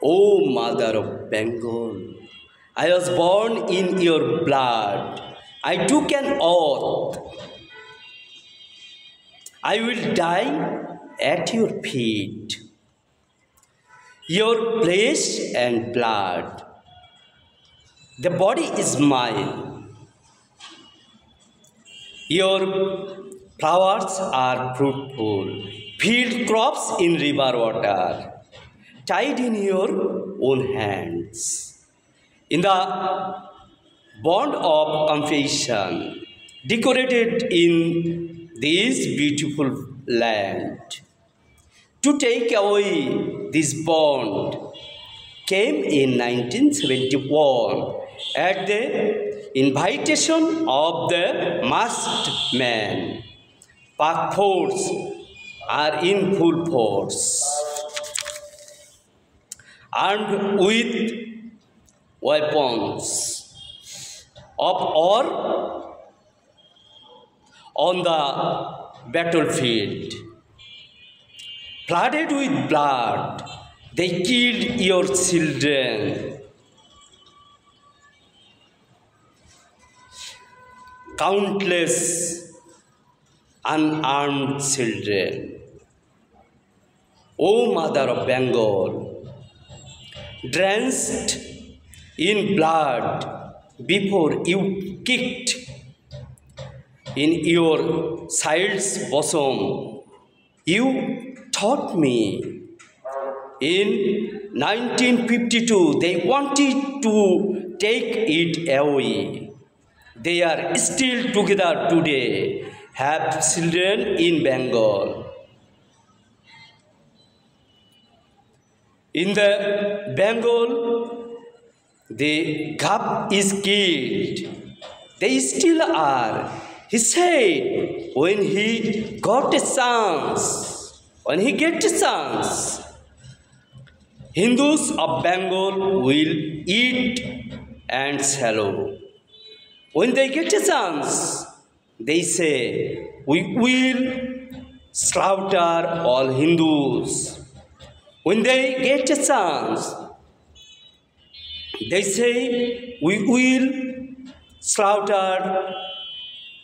O mother of Bengal, I was born in your blood. I took an oath. I will die at your feet. Your flesh and blood. The body is mine. Your flowers are fruitful. Field crops in river water. Tied in your own hands. In the bond of confession, decorated in this beautiful land. To take away this bond came in 1971 at the invitation of the masked man. Pak force are in full force, armed with weapons of war on the battlefield. Flooded with blood, they killed your children. Countless unarmed children. O mother of Bengal, drenched in blood before you kicked in your child's bosom, you taught me. In 1952, they wanted to take it away. They are still together today, have children in Bengal. In the Bengal, the Gap is killed. They still are. He said when he got a chance, Hindus of Bengal will eat and swallow. When they get a chance, they say, we will slaughter all Hindus. When they get a chance, they say, we will slaughter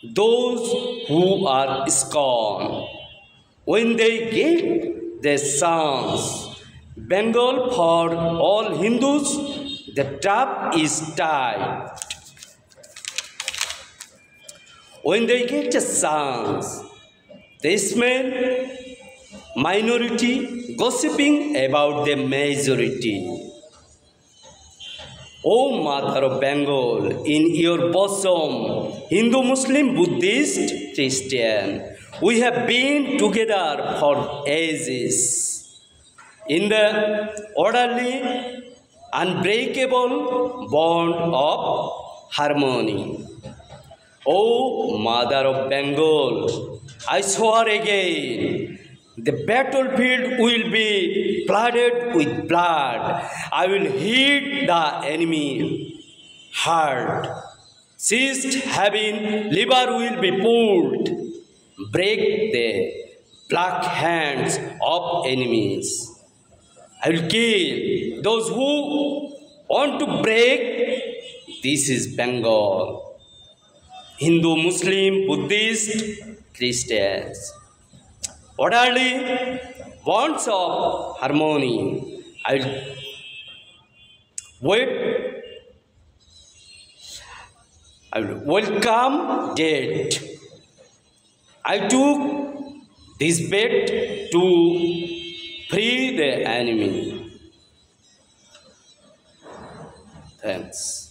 those who are ISKCON. When they get the chance, Bengal for all Hindus, the trap is tied. When they get a chance, they smell minority gossiping about the majority. O mother of Bengal, in your bosom, Hindu, Muslim, Buddhist, Christian, we have been together for ages. In the orderly, unbreakable bond of harmony. O mother of Bengal, I swear again, the battlefield will be flooded with blood. I will hit the enemy hard. Ceased having liver will be pulled. Break the black hands of enemies. I will kill those who want to break. This is Bengal. Hindu, Muslim, Buddhist, Christians. Orderly bonds of harmony. I will welcome death. I took this bet to free the enemy. Thanks.